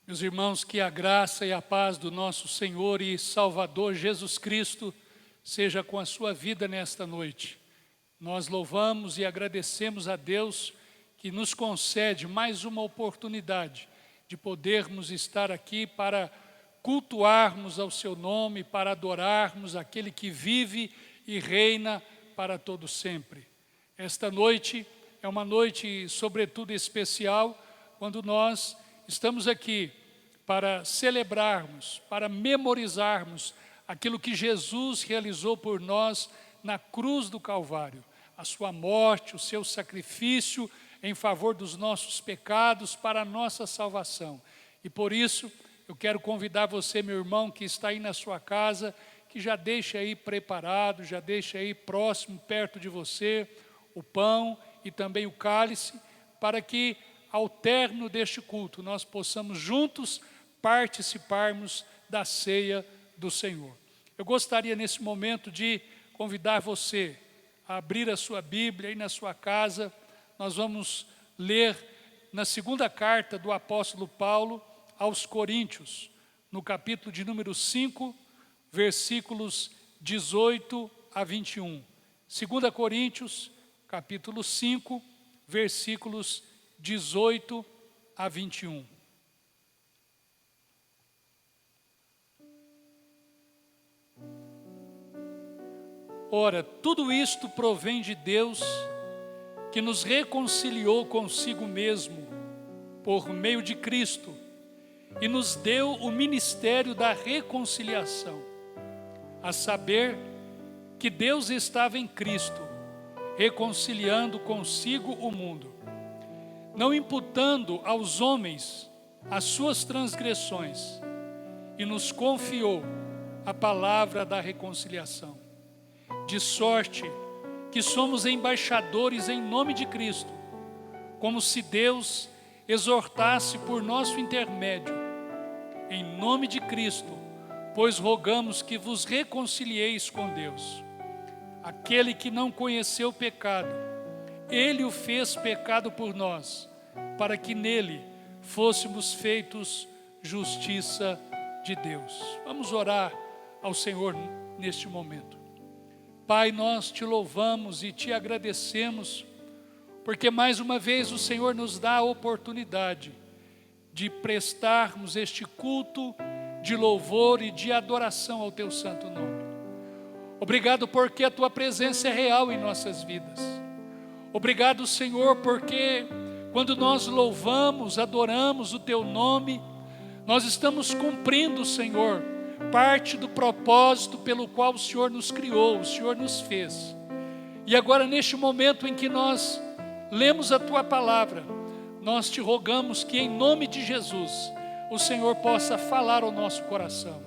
Meus irmãos, que a graça e a paz do nosso Senhor e Salvador Jesus Cristo seja com a sua vida nesta noite. Nós louvamos e agradecemos a Deus que nos concede mais uma oportunidade de podermos estar aqui para cultuarmos ao seu nome, para adorarmos aquele que vive e reina para todo sempre. Esta noite é uma noite sobretudo especial, quando nós estamos aqui para celebrarmos, para memorizarmos aquilo que Jesus realizou por nós na cruz do Calvário, a sua morte, o seu sacrifício em favor dos nossos pecados para a nossa salvação. E por isso eu quero convidar você, meu irmão, que está aí na sua casa, que já deixe aí preparado, já deixe aí próximo, perto de você, o pão e também o cálice, para que ao término deste culto nós possamos juntos participarmos da ceia do Senhor. Eu gostaria nesse momento de convidar você a abrir a sua Bíblia aí na sua casa. Nós vamos ler na segunda carta do apóstolo Paulo aos Coríntios, no capítulo de número 5, versículos 18 a 21. 2 Coríntios, capítulo 5, versículos 18 a 21. Ora, tudo isto provém de Deus, que nos reconciliou consigo mesmo, por meio de Cristo, e nos deu o ministério da reconciliação, a saber, que Deus estava em Cristo, reconciliando consigo o mundo, não imputando aos homens as suas transgressões, e nos confiou a palavra da reconciliação. De sorte que somos embaixadores em nome de Cristo, como se Deus exortasse por nosso intermédio. Em nome de Cristo, pois rogamos que vos reconcilieis com Deus. Aquele que não conheceu o pecado, Ele o fez pecado por nós, para que nele fôssemos feitos justiça de Deus. Vamos orar ao Senhor neste momento. Pai, nós te louvamos e te agradecemos, porque mais uma vez o Senhor nos dá a oportunidade de prestarmos este culto de louvor e de adoração ao teu santo nome. Obrigado porque a tua presença é real em nossas vidas. Obrigado, Senhor, porque quando nós louvamos, adoramos o teu nome, nós estamos cumprindo, Senhor, parte do propósito pelo qual o Senhor nos criou, o Senhor nos fez. E agora, neste momento em que nós lemos a tua palavra, nós te rogamos que em nome de Jesus, o Senhor possa falar ao nosso coração,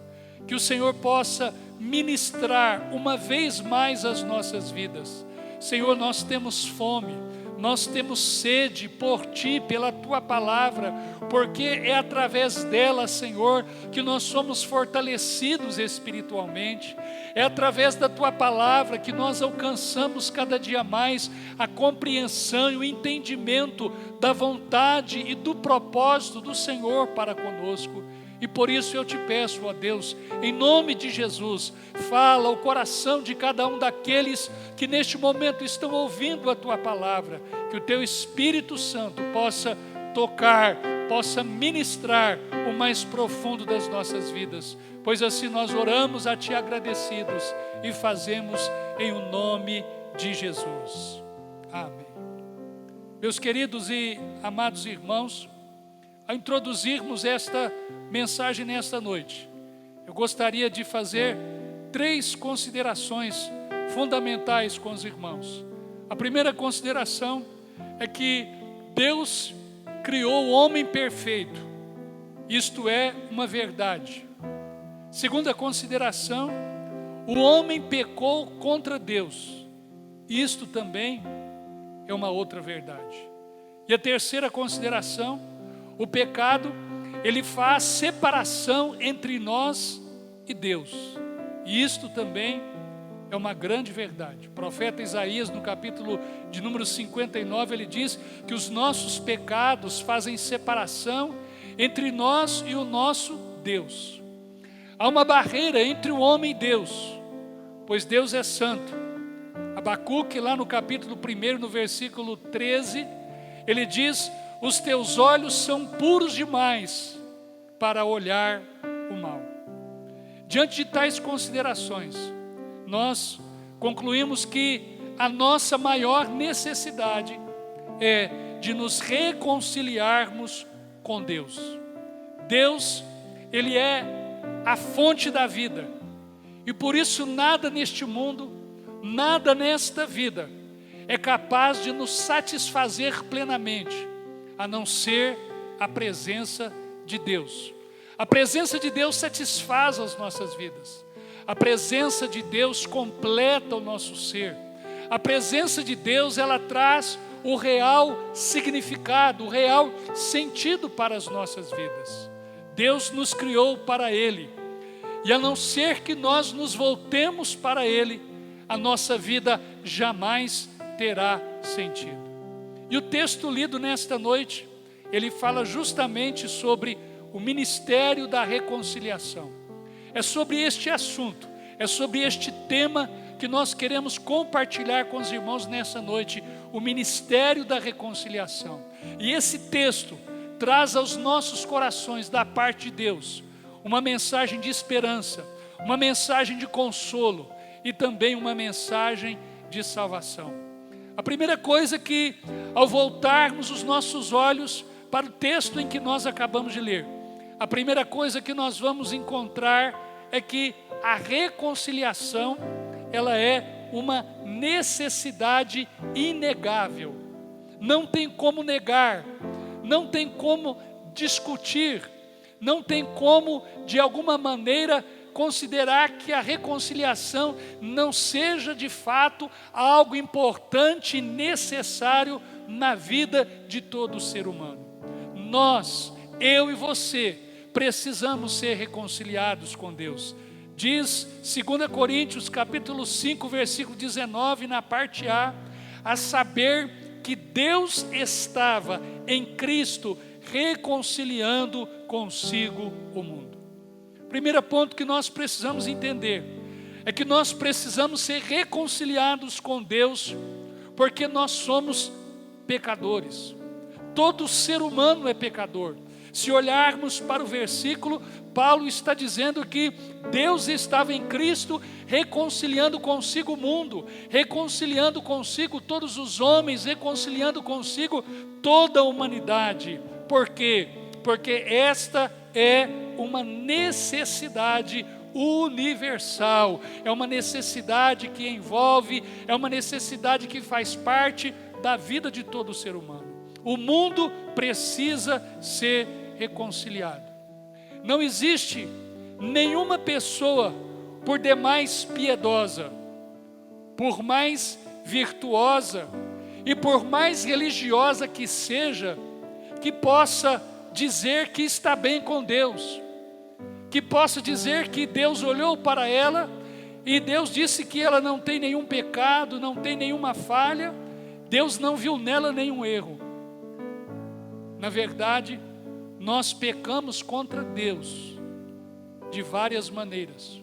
que o Senhor possa ministrar uma vez mais as nossas vidas. Senhor, nós temos fome, nós temos sede por Ti, pela Tua palavra, porque é através dela, Senhor, que nós somos fortalecidos espiritualmente. É através da Tua palavra que nós alcançamos cada dia mais a compreensão e o entendimento da vontade e do propósito do Senhor para conosco. E por isso eu te peço, ó Deus, em nome de Jesus, fala ao coração de cada um daqueles que neste momento estão ouvindo a Tua palavra, que o Teu Espírito Santo possa tocar, possa ministrar o mais profundo das nossas vidas, pois assim nós oramos a Ti agradecidos e fazemos em o nome de Jesus. Amém. Meus queridos e amados irmãos, ao introduzirmos esta mensagem nesta noite, eu gostaria de fazer 3 considerações fundamentais com os irmãos. A primeira consideração é que Deus criou o homem perfeito, isto é uma verdade. Segunda consideração, o homem pecou contra Deus, isto também é uma outra verdade. E a terceira consideração, o pecado, ele faz separação entre nós e Deus. E isto também é uma grande verdade. O profeta Isaías, no capítulo de número 59, ele diz que os nossos pecados fazem separação entre nós e o nosso Deus. Há uma barreira entre o homem e Deus, pois Deus é santo. Abacuque, lá no capítulo 1, no versículo 13, ele diz: os teus olhos são puros demais para olhar o mal. Diante de tais considerações, nós concluímos que a nossa maior necessidade é de nos reconciliarmos com Deus. Deus, Ele é a fonte da vida, e por isso nada neste mundo, nada nesta vida é capaz de nos satisfazer plenamente, a não ser a presença de Deus. A presença de Deus satisfaz as nossas vidas. A presença de Deus completa o nosso ser. A presença de Deus, ela traz o real significado, o real sentido para as nossas vidas. Deus nos criou para Ele, e a não ser que nós nos voltemos para Ele, a nossa vida jamais terá sentido. E o texto lido nesta noite, ele fala justamente sobre o ministério da reconciliação. É sobre este assunto, é sobre este tema que nós queremos compartilhar com os irmãos nessa noite, o ministério da reconciliação. E esse texto traz aos nossos corações, da parte de Deus, uma mensagem de esperança, uma mensagem de consolo e também uma mensagem de salvação. A primeira coisa que, ao voltarmos os nossos olhos para o texto em que nós acabamos de ler, a primeira coisa que nós vamos encontrar é que a reconciliação, ela é uma necessidade inegável. Não tem como negar, não tem como discutir, não tem como, de alguma maneira, considerar que a reconciliação não seja de fato algo importante e necessário na vida de todo ser humano. Nós, eu e você, precisamos ser reconciliados com Deus. Diz 2 Coríntios capítulo 5, versículo 19, na parte a saber que Deus estava em Cristo reconciliando consigo o mundo. Primeiro ponto que nós precisamos entender é que nós precisamos ser reconciliados com Deus, porque nós somos pecadores. Todo ser humano é pecador. Se olharmos para o versículo, Paulo está dizendo que Deus estava em Cristo reconciliando consigo o mundo, reconciliando consigo todos os homens, reconciliando consigo toda a humanidade. Por quê? Porque esta é uma necessidade universal, é uma necessidade que envolve, é uma necessidade que faz parte da vida de todo ser humano. O mundo precisa ser reconciliado. Não existe nenhuma pessoa, por demais piedosa, por mais virtuosa e por mais religiosa que seja, que possa dizer que está bem com Deus, que possa dizer que Deus olhou para ela e Deus disse que ela não tem nenhum pecado, não tem nenhuma falha, Deus não viu nela nenhum erro. Na verdade, nós pecamos contra Deus de várias maneiras.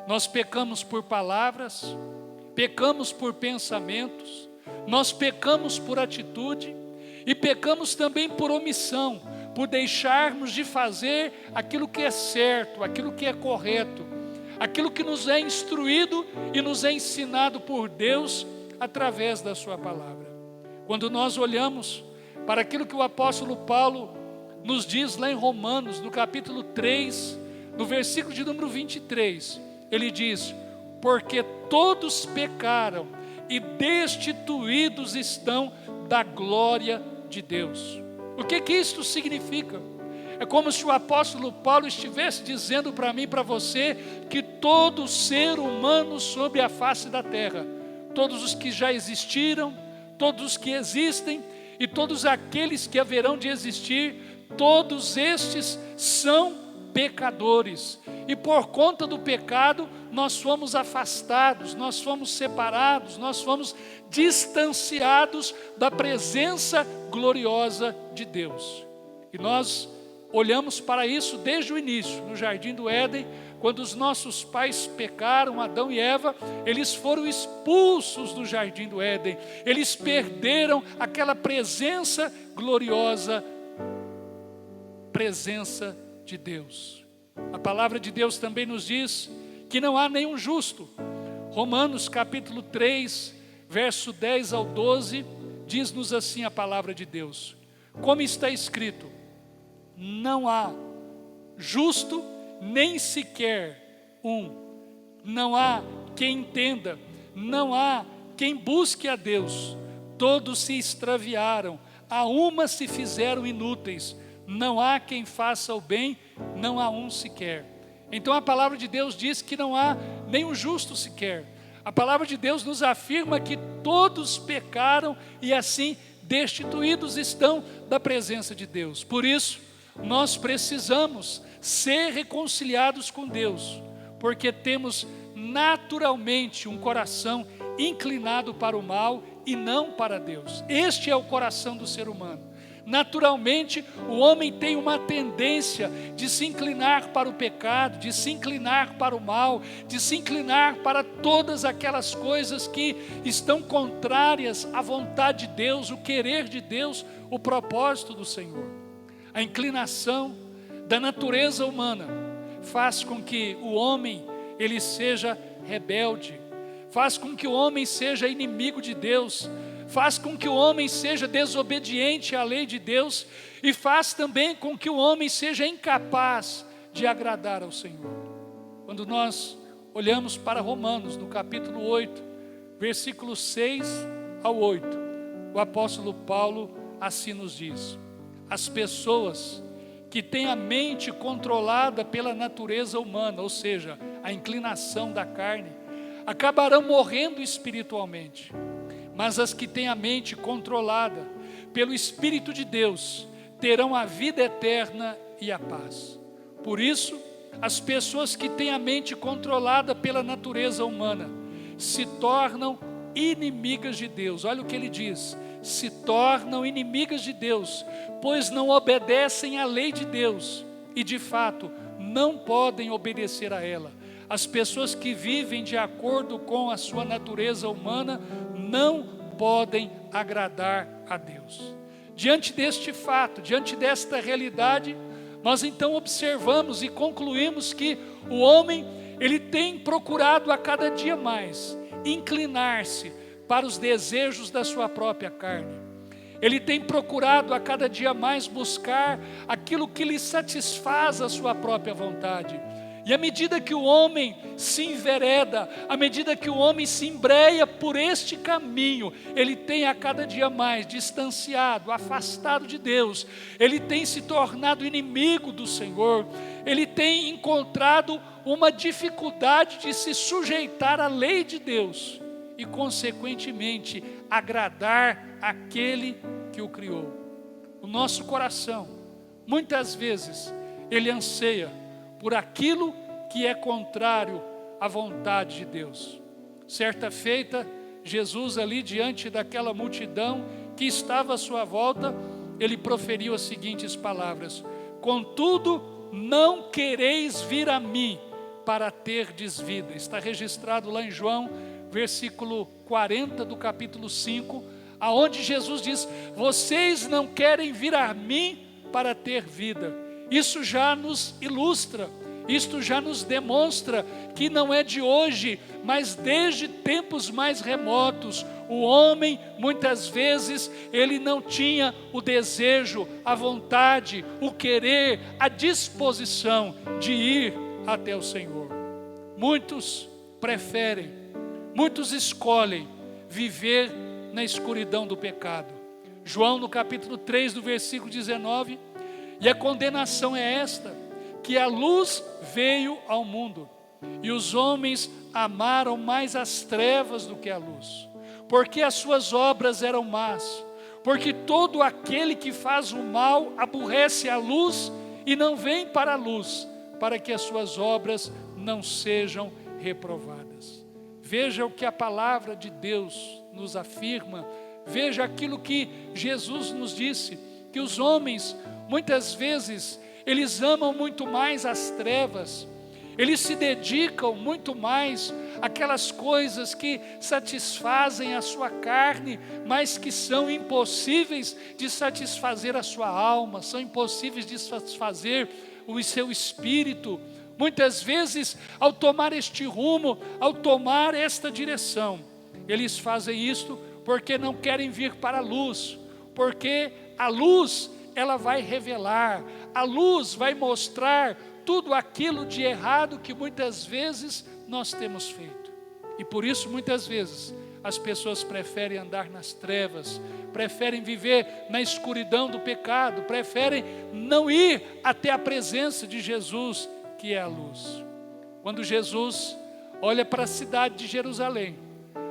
Nós pecamos por palavras, pecamos por pensamentos, nós pecamos por atitude e pecamos também por omissão, por deixarmos de fazer aquilo que é certo, aquilo que é correto, aquilo que nos é instruído e nos é ensinado por Deus através da sua palavra. Quando nós olhamos para aquilo que o apóstolo Paulo nos diz lá em Romanos, no capítulo 3, no versículo de número 23, ele diz: porque todos pecaram e destituídos estão da glória de Deus. O que isto significa? É como se o apóstolo Paulo estivesse dizendo para mim e para você que todo ser humano sobre a face da terra, todos os que já existiram, todos os que existem e todos aqueles que haverão de existir, todos estes são pecadores. E por conta do pecado, nós fomos afastados, nós fomos separados, nós fomos distanciados da presença gloriosa de Deus. E nós olhamos para isso desde o início, no Jardim do Éden, quando os nossos pais pecaram, Adão e Eva, eles foram expulsos do Jardim do Éden, eles perderam aquela presença gloriosa, presença de Deus. A palavra de Deus também nos diz que não há nenhum justo. Romanos capítulo 3, verso 10 ao 12, diz-nos assim a palavra de Deus: como está escrito, não há justo nem sequer um, não há quem entenda, não há quem busque a Deus, todos se extraviaram, a uma se fizeram inúteis, não há quem faça o bem, não há um sequer. Então a palavra de Deus diz que não há nenhum justo sequer. A palavra de Deus nos afirma que todos pecaram e assim destituídos estão da presença de Deus. Por isso, nós precisamos ser reconciliados com Deus, porque temos naturalmente um coração inclinado para o mal e não para Deus. Este é o coração do ser humano. Naturalmente, o homem tem uma tendência de se inclinar para o pecado, de se inclinar para o mal, de se inclinar para todas aquelas coisas que estão contrárias à vontade de Deus, o querer de Deus, o propósito do Senhor. A inclinação da natureza humana faz com que o homem ele seja rebelde, faz com que o homem seja inimigo de Deus, faz com que o homem seja desobediente à lei de Deus e faz também com que o homem seja incapaz de agradar ao Senhor. Quando nós olhamos para Romanos, no capítulo 8, versículos 6 ao 8, o apóstolo Paulo assim nos diz: as pessoas que têm a mente controlada pela natureza humana, ou seja, a inclinação da carne, acabarão morrendo espiritualmente. Mas as que têm a mente controlada pelo Espírito de Deus terão a vida eterna e a paz. Por isso, as pessoas que têm a mente controlada pela natureza humana se tornam inimigas de Deus. Olha o que ele diz: se tornam inimigas de Deus, pois não obedecem à lei de Deus e de fato não podem obedecer a ela. As pessoas que vivem de acordo com a sua natureza humana não podem agradar a Deus. Diante deste fato, diante desta realidade, nós então observamos e concluímos que o homem, ele tem procurado a cada dia mais inclinar-se para os desejos da sua própria carne. Ele tem procurado a cada dia mais buscar aquilo que lhe satisfaz a sua própria vontade. E à medida que o homem se envereda, à medida que o homem se embreia por este caminho, ele tem a cada dia mais distanciado, afastado de Deus, ele tem se tornado inimigo do Senhor, ele tem encontrado uma dificuldade de se sujeitar à lei de Deus e, consequentemente, agradar aquele que o criou. O nosso coração, muitas vezes, ele anseia por aquilo que é contrário à vontade de Deus. Certa feita, Jesus ali diante daquela multidão que estava à sua volta, ele proferiu as seguintes palavras: contudo, não quereis vir a mim para terdes vida. Está registrado lá em João, versículo 40 do capítulo 5, aonde Jesus diz: vocês não querem vir a mim para ter vida. Isso já nos ilustra, isto já nos demonstra que não é de hoje, mas desde tempos mais remotos, o homem muitas vezes ele não tinha o desejo, a vontade, o querer, a disposição de ir até o Senhor. Muitos preferem, muitos escolhem viver na escuridão do pecado. João no capítulo 3 do versículo 19, e a condenação é esta, que a luz veio ao mundo, e os homens amaram mais as trevas do que a luz, porque as suas obras eram más, porque todo aquele que faz o mal aborrece a luz e não vem para a luz, para que as suas obras não sejam reprovadas. Veja o que a palavra de Deus nos afirma, veja aquilo que Jesus nos disse, que os homens muitas vezes eles amam muito mais as trevas, eles se dedicam muito mais àquelas coisas que satisfazem a sua carne, mas que são impossíveis de satisfazer a sua alma, são impossíveis de satisfazer o seu espírito. Muitas vezes, ao tomar este rumo, ao tomar esta direção, eles fazem isto porque não querem vir para a luz, porque a luz, ela vai revelar, a luz vai mostrar tudo aquilo de errado que muitas vezes nós temos feito. E por isso, muitas vezes, as pessoas preferem andar nas trevas, preferem viver na escuridão do pecado, preferem não ir até a presença de Jesus, que é a luz. Quando Jesus olha para a cidade de Jerusalém,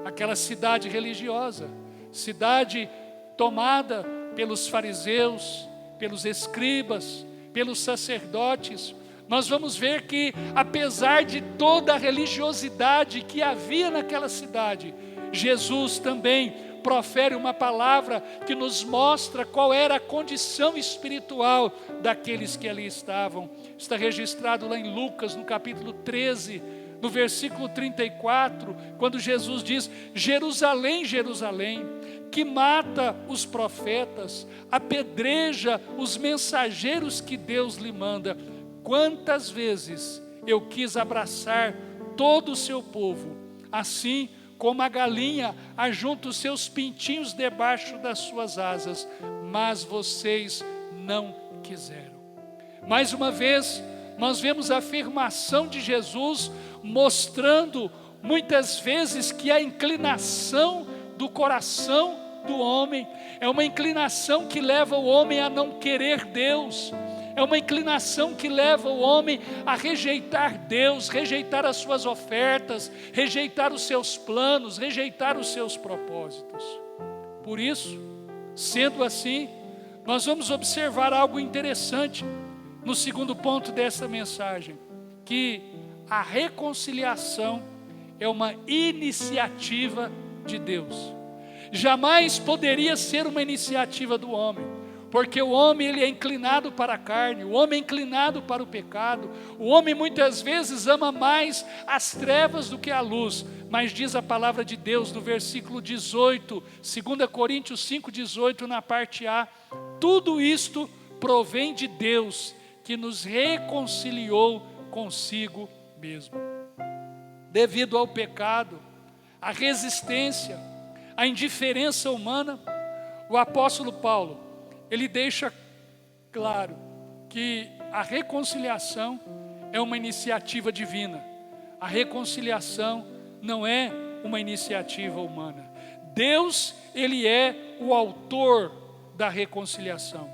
aquela cidade religiosa, cidade tomada pelos fariseus, pelos escribas, pelos sacerdotes, nós vamos ver que, apesar de toda a religiosidade que havia naquela cidade, Jesus também profere uma palavra que nos mostra qual era a condição espiritual daqueles que ali estavam. Está registrado lá em Lucas, no capítulo 13, no versículo 34, quando Jesus diz: Jerusalém, Jerusalém, que mata os profetas, apedreja os mensageiros que Deus lhe manda. Quantas vezes eu quis abraçar todo o seu povo, assim como a galinha ajunta os seus pintinhos debaixo das suas asas, mas vocês não quiseram. Mais uma vez, nós vemos a afirmação de Jesus, mostrando muitas vezes que a inclinação do coração do homem é uma inclinação que leva o homem a não querer Deus, é uma inclinação que leva o homem a rejeitar Deus, rejeitar as suas ofertas, rejeitar os seus planos, rejeitar os seus propósitos. Por isso, sendo assim, nós vamos observar algo interessante no segundo ponto dessa mensagem, que a reconciliação é uma iniciativa de Deus. Jamais poderia ser uma iniciativa do homem, porque o homem ele é inclinado para a carne, o homem é inclinado para o pecado, o homem muitas vezes ama mais as trevas do que a luz, mas diz a palavra de Deus no versículo 18, 2 Coríntios 5,18, na parte A: tudo isto provém de Deus, que nos reconciliou consigo mesmo. Devido ao pecado, à resistência, à indiferença humana, o apóstolo Paulo, ele deixa claro que a reconciliação é uma iniciativa divina. A reconciliação não é uma iniciativa humana. Deus, ele é o autor da reconciliação.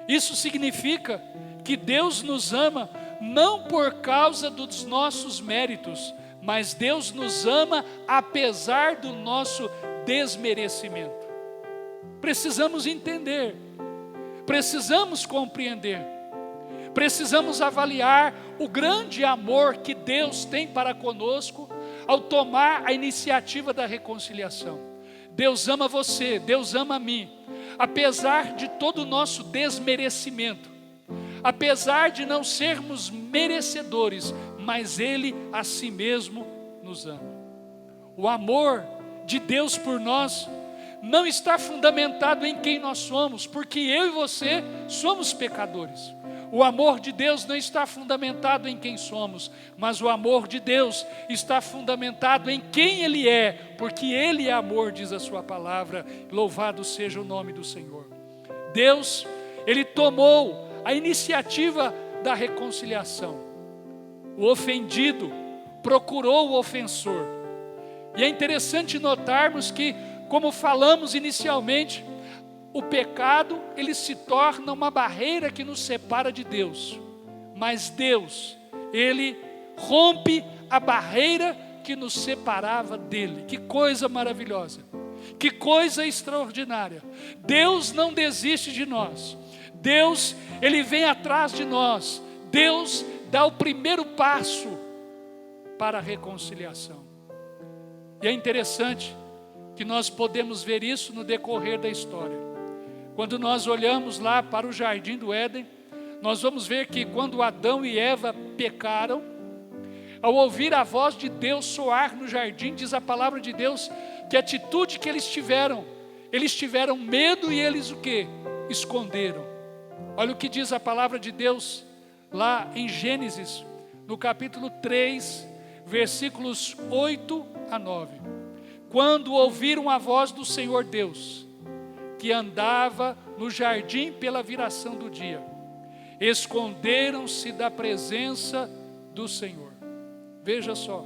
Isso significa que Deus nos ama não por causa dos nossos méritos, mas Deus nos ama apesar do nosso desmerecimento. Precisamos entender, precisamos compreender, precisamos avaliar o grande amor que Deus tem para conosco ao tomar a iniciativa da reconciliação. Deus ama você, Deus ama a mim, apesar de todo o nosso desmerecimento, apesar de não sermos merecedores, mas Ele a si mesmo nos ama. O amor de Deus por nós não está fundamentado em quem nós somos, porque eu e você somos pecadores. O amor de Deus não está fundamentado em quem somos, mas o amor de Deus está fundamentado em quem Ele é, porque Ele é amor, diz a sua palavra. Louvado seja o nome do Senhor. Deus, Ele tomou a iniciativa da reconciliação. O ofendido procurou o ofensor. E é interessante notarmos que, como falamos inicialmente, o pecado, ele se torna uma barreira que nos separa de Deus. Mas Deus, Ele rompe a barreira que nos separava dEle. Que coisa maravilhosa, que coisa extraordinária. Deus não desiste de nós. Deus, Ele vem atrás de nós. Deus dá o primeiro passo para a reconciliação. E é interessante que nós podemos ver isso no decorrer da história. Quando nós olhamos lá para o jardim do Éden, nós vamos ver que quando Adão e Eva pecaram, ao ouvir a voz de Deus soar no jardim, diz a palavra de Deus, que a atitude que eles tiveram medo e eles o quê? Esconderam. Olha o que diz a palavra de Deus lá em Gênesis, no capítulo 3, versículos 8 a 9. Quando ouviram a voz do Senhor Deus, que andava no jardim pela viração do dia, esconderam-se da presença do Senhor. Veja só,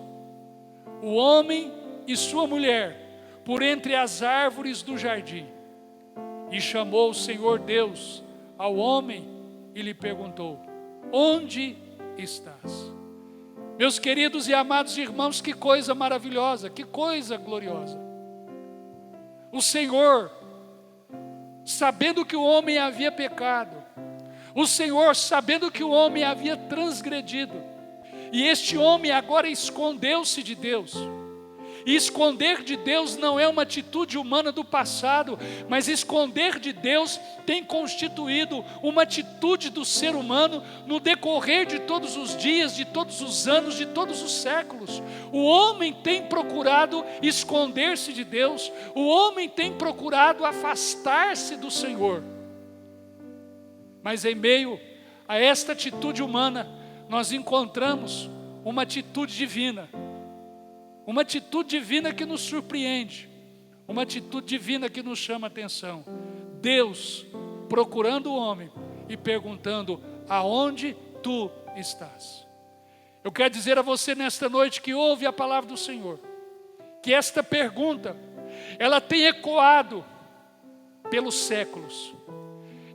o homem e sua mulher, por entre as árvores do jardim, e chamou o Senhor Deus ao homem e lhe perguntou: onde estás? Meus queridos e amados irmãos, que coisa maravilhosa, que coisa gloriosa. O Senhor, sabendo que o homem havia pecado, o Senhor, sabendo que o homem havia transgredido, e este homem agora escondeu-se de Deus. E esconder de Deus não é uma atitude humana do passado, mas esconder de Deus tem constituído uma atitude do ser humano no decorrer de todos os dias, de todos os anos, de todos os séculos. O homem tem procurado esconder-se de Deus, o homem tem procurado afastar-se do Senhor. Mas em meio a esta atitude humana, nós encontramos uma atitude divina. Uma atitude divina que nos surpreende, uma atitude divina que nos chama a atenção. Deus procurando o homem e perguntando: aonde tu estás? Eu quero dizer a você nesta noite que ouve a palavra do Senhor, que esta pergunta, ela tem ecoado pelos séculos.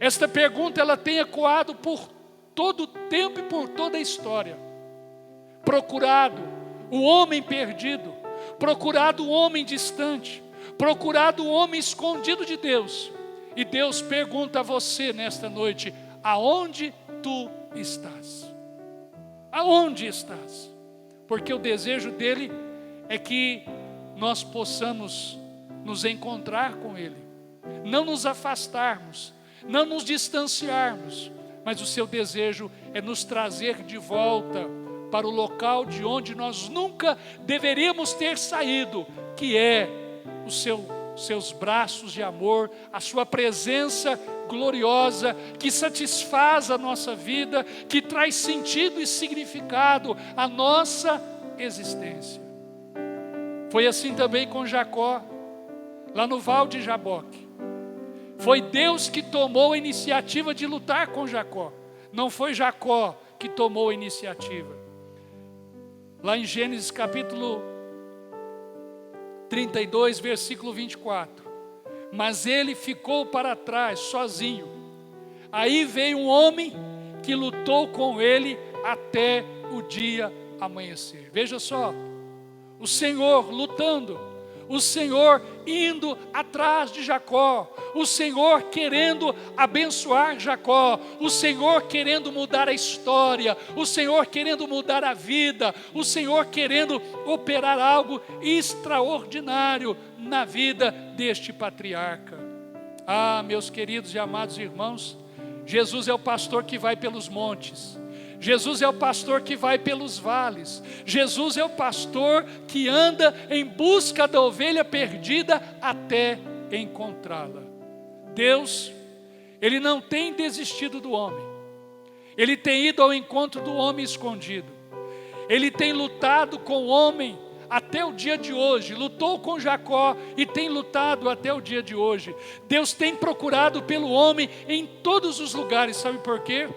Esta pergunta, ela tem ecoado por todo o tempo e por toda a história. Procurado o homem perdido, procurado o homem distante, procurado o homem escondido de Deus. E Deus pergunta a você nesta noite: aonde tu estás? Aonde estás? Porque o desejo dele é que nós possamos nos encontrar com ele, não nos afastarmos, não nos distanciarmos, mas o seu desejo é nos trazer de volta para o local de onde nós nunca deveríamos ter saído, que é os seus braços de amor, a sua presença gloriosa, que satisfaz a nossa vida, que traz sentido e significado à nossa existência. Foi assim também com Jacó, lá no Val de Jaboque. Foi Deus que tomou a iniciativa de lutar com Jacó, não foi Jacó que tomou a iniciativa. Lá em Gênesis capítulo 32, versículo 24. Mas ele ficou para trás, sozinho. Aí veio um homem que lutou com ele até o dia amanhecer. Veja só, o Senhor lutando, o Senhor indo atrás de Jacó, o Senhor querendo abençoar Jacó, o Senhor querendo mudar a história, o Senhor querendo mudar a vida, o Senhor querendo operar algo extraordinário na vida deste patriarca. Ah, meus queridos e amados irmãos, Jesus é o pastor que vai pelos montes, Jesus é o pastor que vai pelos vales, Jesus é o pastor que anda em busca da ovelha perdida até encontrá-la. Deus, Ele não tem desistido do homem, Ele tem ido ao encontro do homem escondido, Ele tem lutado com o homem até o dia de hoje, lutou com Jacó e tem lutado até o dia de hoje. Deus tem procurado pelo homem em todos os lugares, sabe por quê?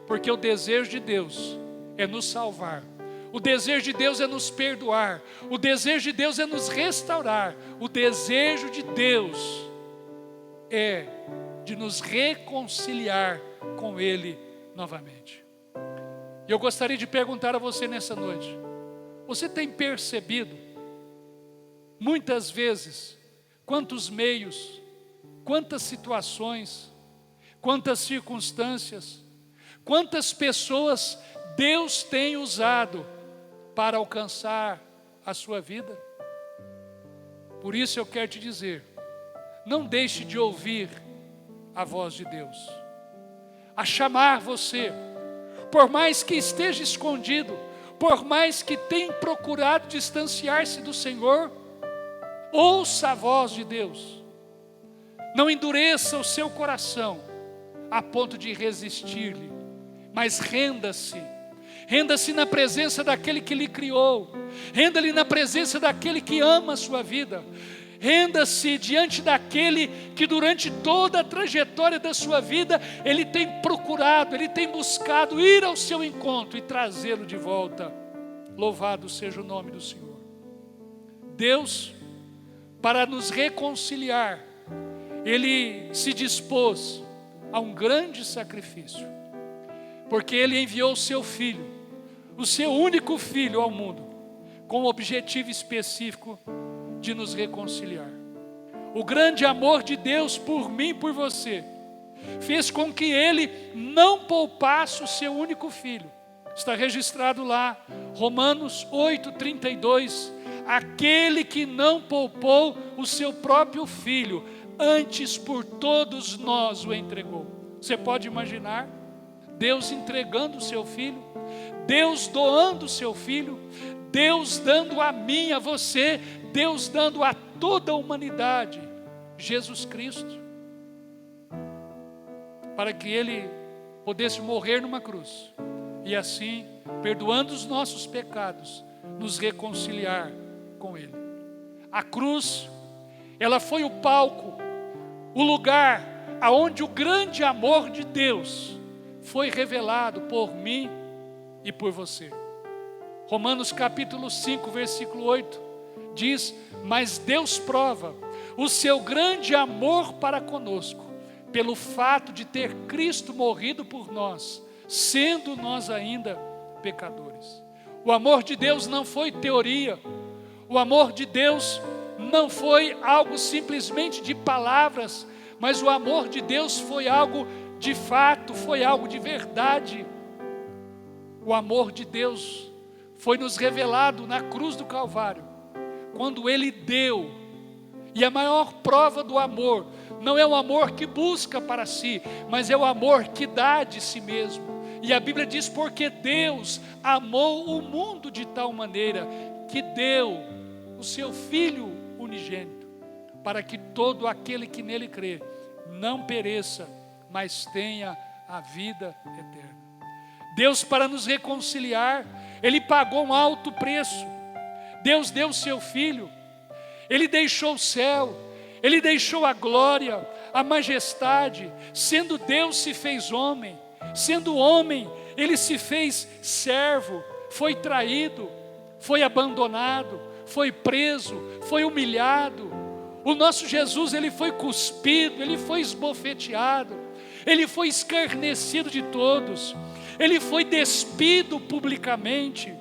Porque o desejo de Deus é nos salvar, o desejo de Deus é nos perdoar, o desejo de Deus é nos restaurar, o desejo de Deus é de nos reconciliar com Ele novamente. E eu gostaria de perguntar a você nessa noite: você tem percebido muitas vezes quantos meios, quantas situações, quantas circunstâncias, quantas pessoas Deus tem usado para alcançar a sua vida? Por isso eu quero te dizer, não deixe de ouvir a voz de Deus. a chamar você, por mais que esteja escondido, por mais que tenha procurado distanciar-se do Senhor, ouça a voz de Deus. Não endureça o seu coração a ponto de resistir-lhe, mas renda-se. Renda-se na presença daquele que lhe criou. Renda-lhe na presença daquele que ama a sua vida. Renda-se diante daquele que durante toda a trajetória da sua vida, ele tem procurado, ele tem buscado ir ao seu encontro e trazê-lo de volta. Louvado seja o nome do Senhor. Deus, para nos reconciliar, Ele se dispôs a um grande sacrifício, porque Ele enviou o seu Filho, o seu único Filho ao mundo, com o objetivo específico de nos reconciliar. O grande amor de Deus por mim e por você, fez com que Ele não poupasse o seu único Filho. Está registrado lá, Romanos 8:32, aquele que não poupou o seu próprio Filho, antes por todos nós o entregou. Você pode imaginar Deus entregando o seu Filho, Deus doando o seu Filho, Deus dando a mim, a você, Deus dando a toda a humanidade, Jesus Cristo, para que Ele pudesse morrer numa cruz, e assim, perdoando os nossos pecados, nos reconciliar com Ele. A cruz, ela foi o palco, o lugar aonde o grande amor de Deus foi revelado por mim e por você. Romanos capítulo 5, versículo 8, diz: mas Deus prova o seu grande amor para conosco, pelo fato de ter Cristo morrido por nós, sendo nós ainda pecadores. O amor de Deus não foi teoria, o amor de Deus não foi algo simplesmente de palavras, mas o amor de Deus foi algo de fato, foi algo de verdade. O amor de Deus foi nos revelado na cruz do Calvário, quando Ele deu. E a maior prova do amor não é o amor que busca para si, mas é o amor que dá de si mesmo. E a Bíblia diz: porque Deus amou o mundo de tal maneira que deu o seu Filho unigênito, para que todo aquele que nele crê não pereça, mas tenha a vida eterna. Deus, para nos reconciliar, Ele pagou um alto preço. Deus deu o seu Filho, Ele deixou o céu, Ele deixou a glória, a majestade. Sendo Deus, se fez homem. Sendo homem, Ele se fez servo, foi traído, foi abandonado, foi preso, foi humilhado. O nosso Jesus, Ele foi cuspido, Ele foi esbofeteado, Ele foi escarnecido de todos, Ele foi despido publicamente,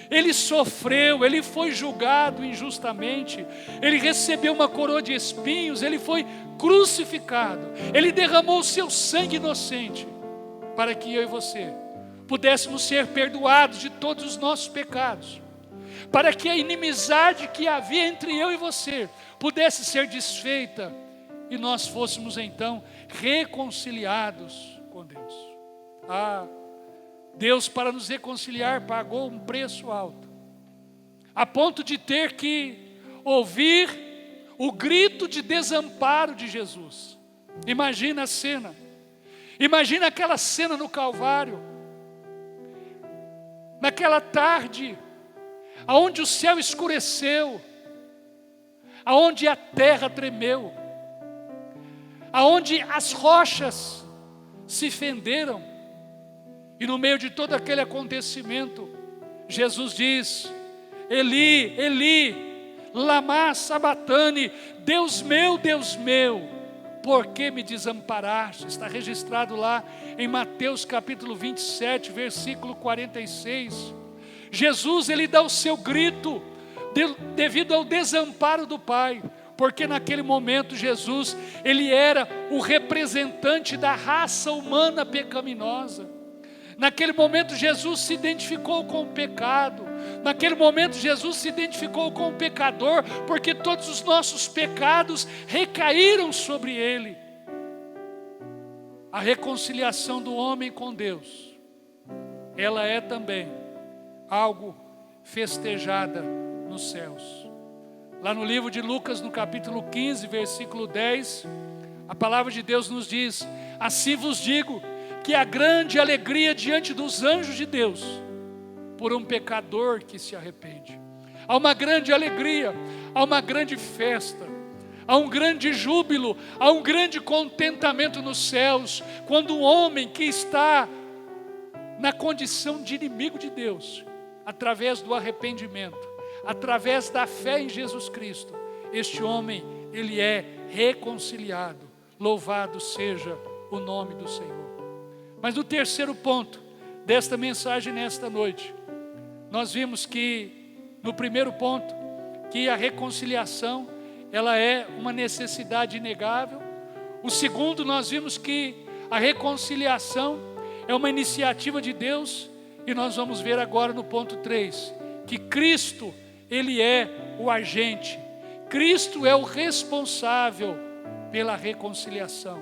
Ele sofreu, Ele foi julgado injustamente, Ele recebeu uma coroa de espinhos, Ele foi crucificado, Ele derramou o seu sangue inocente, para que eu e você pudéssemos ser perdoados de todos os nossos pecados, para que a inimizade que havia entre eu e você pudesse ser desfeita, e nós fôssemos então reconciliados com Deus. Deus, para nos reconciliar, pagou um preço alto, a ponto de ter que ouvir o grito de desamparo de Jesus. Imagina a cena, imagina aquela cena no Calvário, naquela tarde, aonde o céu escureceu, aonde a terra tremeu, aonde as rochas se fenderam, e no meio de todo aquele acontecimento, Jesus diz: Eli, Eli, lama sabachthani, Deus meu, por que me desamparaste? Está registrado lá em Mateus capítulo 27, versículo 46. Jesus, Ele dá o seu grito devido ao desamparo do Pai, porque naquele momento Jesus, Ele era o representante da raça humana pecaminosa. Naquele momento Jesus se identificou com o pecado, naquele momento Jesus se identificou com o pecador, porque todos os nossos pecados recaíram sobre Ele. a reconciliação do homem com Deus, ela é também algo festejada nos céus. Lá no livro de Lucas, no capítulo 15, versículo 10, a palavra de Deus nos diz: assim vos digo, que há grande alegria diante dos anjos de Deus, por um pecador que se arrepende. Há uma grande alegria, há uma grande festa, há um grande júbilo, há um grande contentamento nos céus, quando um homem que está na condição de inimigo de Deus, através do arrependimento, através da fé em Jesus Cristo, este homem, ele é reconciliado. Louvado seja o nome do Senhor. Mas no terceiro ponto desta mensagem nesta noite, nós vimos que, no primeiro ponto, que a reconciliação, ela é uma necessidade inegável. O segundo, nós vimos que a reconciliação é uma iniciativa de Deus. E nós vamos ver agora no ponto 3, que Cristo, Ele é o agente. Cristo é o responsável pela reconciliação.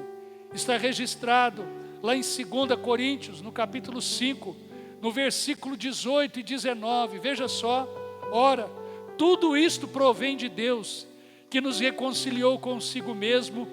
Está registrado lá em 2 Coríntios, no capítulo 5, no versículo 18 e 19. Veja só: ora, tudo isto provém de Deus, que nos reconciliou consigo mesmo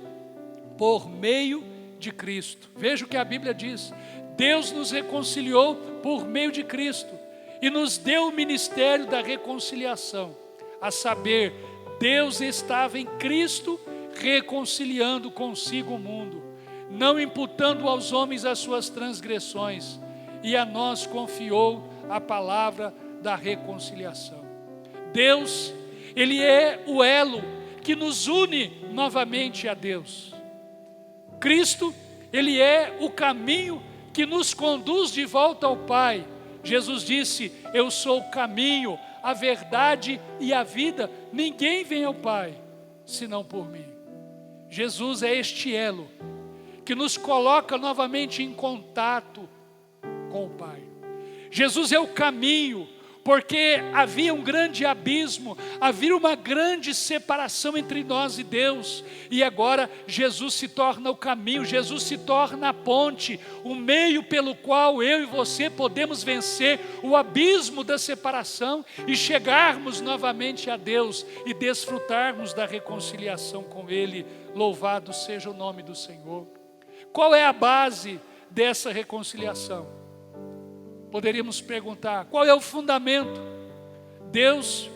por meio de Cristo. Veja o que a Bíblia diz: Deus nos reconciliou por meio de Cristo e nos deu o ministério da reconciliação, a saber, Deus estava em Cristo reconciliando consigo o mundo, não imputando aos homens as suas transgressões, e a nós confiou a palavra da reconciliação. Deus, Ele é o elo que nos une novamente a Deus. Cristo, Ele é o caminho que nos conduz de volta ao Pai. Jesus disse: eu sou o caminho, a verdade e a vida. Ninguém vem ao Pai senão por mim. Jesus é este elo que nos coloca novamente em contato com o Pai. Jesus é o caminho, porque havia um grande abismo, havia uma grande separação entre nós e Deus, e agora Jesus se torna o caminho, Jesus se torna a ponte, o meio pelo qual eu e você podemos vencer o abismo da separação e chegarmos novamente a Deus e desfrutarmos da reconciliação com Ele. Louvado seja o nome do Senhor. Qual é a base dessa reconciliação? Poderíamos perguntar, qual é o fundamento? Deus,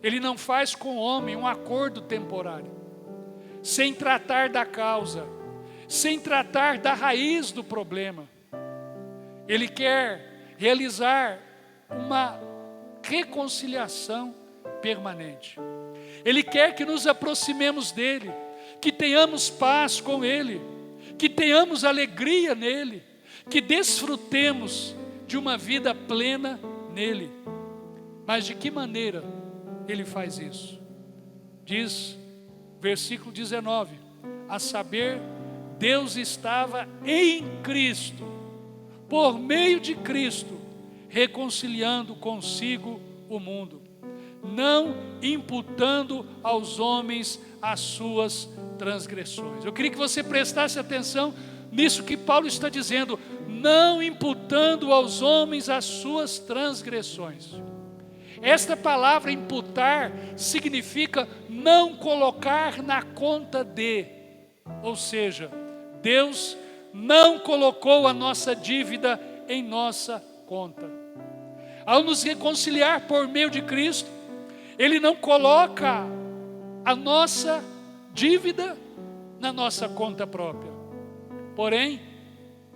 Ele não faz com o homem um acordo temporário, sem tratar da causa, sem tratar da raiz do problema. Ele quer realizar uma reconciliação permanente. Ele quer que nos aproximemos dEle, que tenhamos paz com Ele, que tenhamos alegria nele, que desfrutemos de uma vida plena nele. Mas de que maneira Ele faz isso? Diz, versículo 19, a saber, Deus estava em Cristo, por meio de Cristo, reconciliando consigo o mundo, não imputando aos homens as suas transgressões. Eu queria que você prestasse atenção nisso que Paulo está dizendo: não imputando aos homens as suas transgressões. Esta palavra imputar significa não colocar na conta de, ou seja, Deus não colocou a nossa dívida em nossa conta. Ao nos reconciliar por meio de Cristo, Ele não coloca a nossa dívida na nossa conta própria. Porém,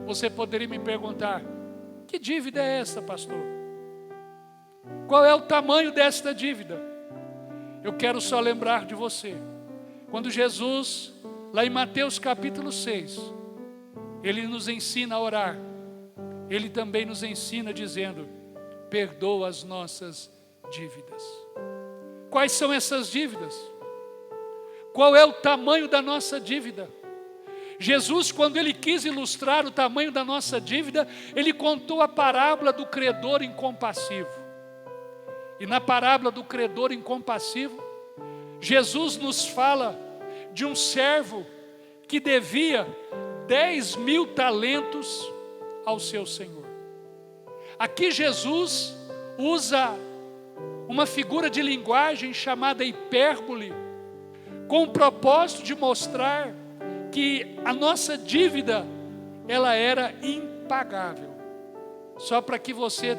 você poderia me perguntar: que dívida é essa, pastor? Qual é o tamanho desta dívida? Eu quero só lembrar de você, quando Jesus, lá em Mateus capítulo 6, Ele nos ensina a orar, Ele também nos ensina dizendo: perdoa as nossas dívidas. Quais são essas dívidas? Qual é o tamanho da nossa dívida? Jesus, quando Ele quis ilustrar o tamanho da nossa dívida, Ele contou a parábola do credor incompassivo. E na parábola do credor incompassivo, Jesus nos fala de um servo que devia 10.000 talentos ao seu senhor. Aqui Jesus usa uma figura de linguagem chamada hipérbole, com o propósito de mostrar que a nossa dívida, ela era impagável. Só para que você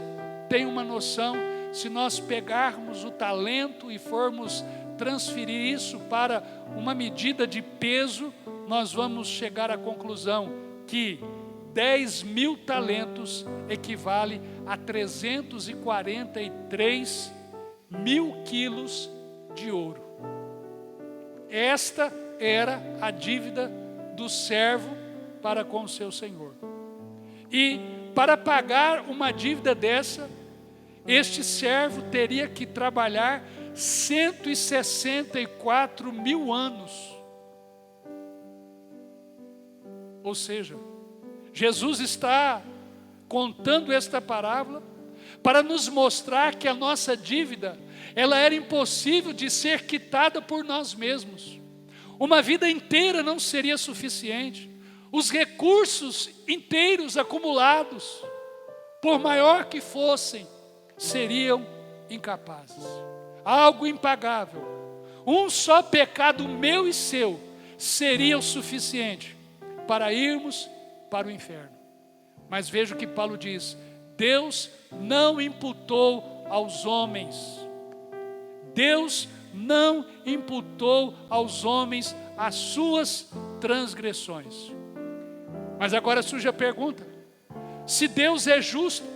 tenha uma noção, se nós pegarmos o talento e formos transferir isso para uma medida de peso, nós vamos chegar à conclusão que 10.000 talentos equivale a 343 mil quilos de ouro. Esta era a dívida do servo para com o seu senhor. E para pagar uma dívida dessa, este servo teria que trabalhar 164 mil anos. Ou seja, Jesus está contando esta parábola para nos mostrar que a nossa dívida, ela era impossível de ser quitada por nós mesmos. Uma vida inteira não seria suficiente. Os recursos inteiros acumulados, por maior que fossem, seriam incapazes. Algo impagável. Um só pecado meu e seu seria o suficiente para irmos para o inferno. Mas veja o que Paulo diz: Deus não imputou aos homens. Deus não imputou aos homens as suas transgressões. Mas agora surge a pergunta: se Deus é justo,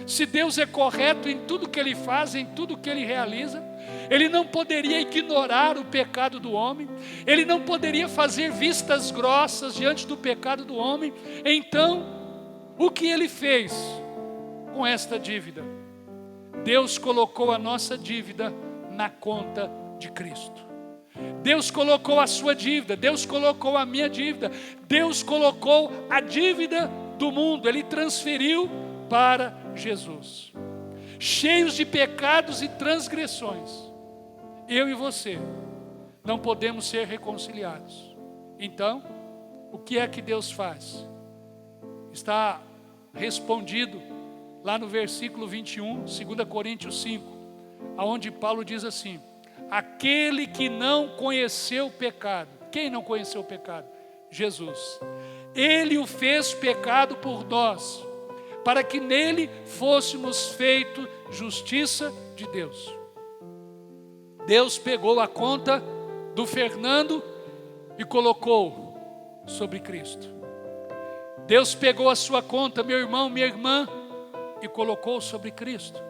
se Deus é correto em tudo que Ele faz, em tudo que Ele realiza, Ele não poderia ignorar o pecado do homem, Ele não poderia fazer vistas grossas diante do pecado do homem. Então, o que Ele fez com esta dívida? Deus colocou a nossa dívida na conta de Cristo. Deus colocou a sua dívida, Deus colocou a minha dívida, Deus colocou a dívida do mundo, Ele transferiu para Jesus. Cheios de pecados e transgressões, eu e você não podemos ser reconciliados. Então, o que é que Deus faz? Está respondido lá no versículo 21, 2 Coríntios 5, aonde Paulo diz assim: aquele que não conheceu o pecado. Quem não conheceu o pecado? Jesus. Ele o fez pecado por nós, para que nele fôssemos feito justiça de Deus. Deus pegou a conta do Fernando e colocou sobre Cristo. Deus pegou a sua conta, meu irmão, minha irmã, e colocou sobre Cristo.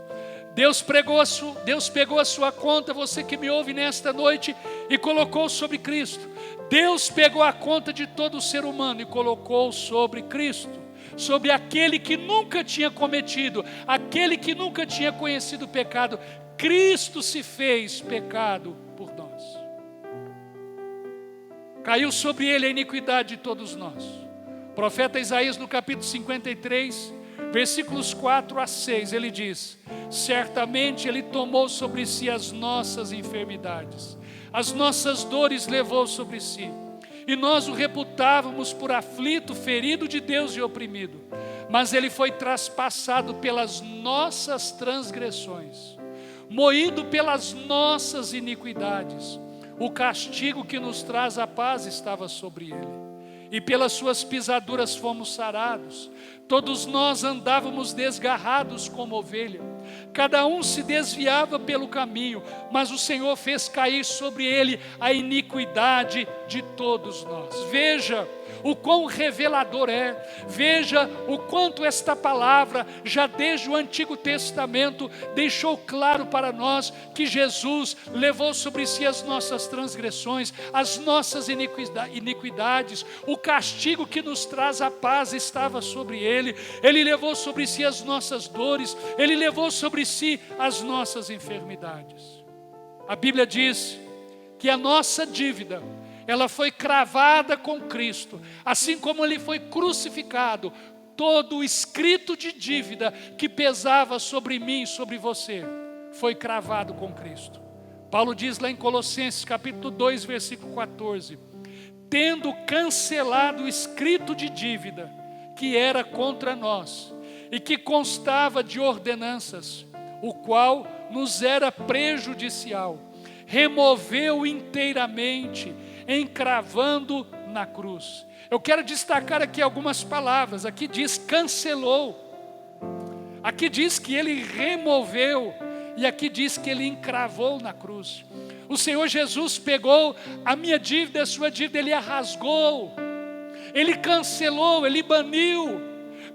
Deus pegou a sua conta, você que me ouve nesta noite, e colocou sobre Cristo. Deus pegou a conta de todo ser humano e colocou sobre Cristo, sobre aquele que nunca tinha cometido, aquele que nunca tinha conhecido o pecado. Cristo se fez pecado por nós. Caiu sobre ele a iniquidade de todos nós. O profeta Isaías, no capítulo 53, versículos 4 a 6, ele diz: certamente ele tomou sobre si as nossas enfermidades, as nossas dores levou sobre si, e nós o reputávamos por aflito, ferido de Deus e oprimido. Mas ele foi traspassado pelas nossas transgressões, moído pelas nossas iniquidades. O castigo que nos traz a paz estava sobre ele, e pelas suas pisaduras fomos sarados. Todos nós andávamos desgarrados como ovelha, cada um se desviava pelo caminho, mas o Senhor fez cair sobre ele a iniquidade de todos nós. Veja o quão revelador é, veja o quanto esta palavra, já desde o Antigo Testamento, deixou claro para nós que Jesus levou sobre si as nossas transgressões, as nossas iniquidades. O castigo que nos traz a paz estava sobre ele. Ele levou sobre si as nossas dores, ele levou sobre si as nossas enfermidades. A Bíblia diz que a nossa dívida, ela foi cravada com Cristo, assim como ele foi crucificado. Todo o escrito de dívida que pesava sobre mim e sobre você foi cravado com Cristo. Paulo diz lá em Colossenses capítulo 2, versículo 14: tendo cancelado o escrito de dívida que era contra nós e que constava de ordenanças, o qual nos era prejudicial, removeu inteiramente, encravando na cruz. Eu quero destacar aqui algumas palavras. Aqui diz cancelou, aqui diz que ele removeu, e aqui diz que ele encravou na cruz. O Senhor Jesus pegou a minha dívida, a sua dívida, ele a rasgou, ele cancelou, ele baniu,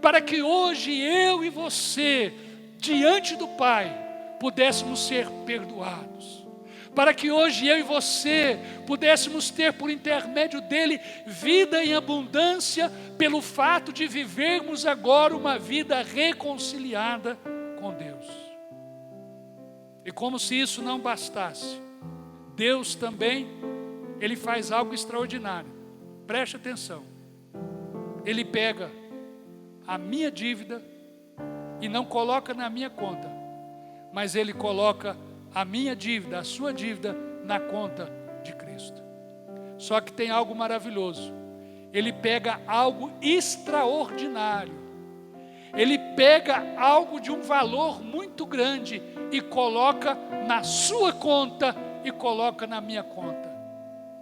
para que hoje eu e você, diante do Pai, pudéssemos ser perdoados, para que hoje eu e você pudéssemos ter por intermédio dele vida em abundância, pelo fato de vivermos agora uma vida reconciliada com Deus. E como se isso não bastasse, Deus também, ele faz algo extraordinário. Preste atenção. Ele pega a minha dívida e não coloca na minha conta, mas ele coloca a minha dívida, a sua dívida, na conta de Cristo. Só que tem algo maravilhoso. Ele pega algo extraordinário. Ele pega algo de um valor muito grande e coloca na sua conta e coloca na minha conta.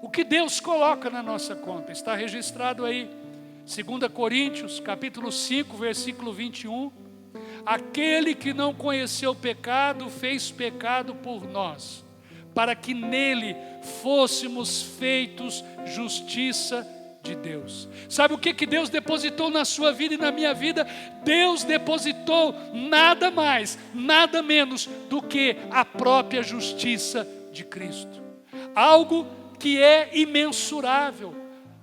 O que Deus coloca na nossa conta está registrado aí, 2 Coríntios, capítulo 5, versículo 21. Aquele que não conheceu o pecado, fez pecado por nós, para que nele fôssemos feitos justiça de Deus. Sabe o que Deus depositou na sua vida e na minha vida? Deus depositou nada mais, nada menos do que a própria justiça de Cristo. Algo que é imensurável.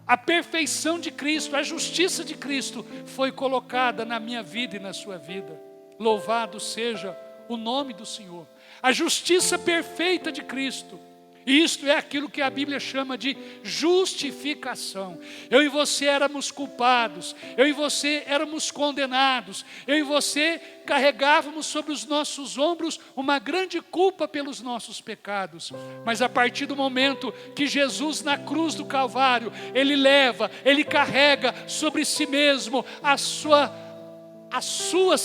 A perfeição de Cristo, a justiça de Cristo foi colocada na minha vida e na sua vida. Louvado seja o nome do Senhor. A justiça perfeita de Cristo. Isto é aquilo que a Bíblia chama de justificação. Eu e você éramos culpados, eu e você éramos condenados, eu e você carregávamos sobre os nossos ombros uma grande culpa pelos nossos pecados. Mas a partir do momento que Jesus na cruz do Calvário, ele leva, ele carrega sobre si mesmo as suas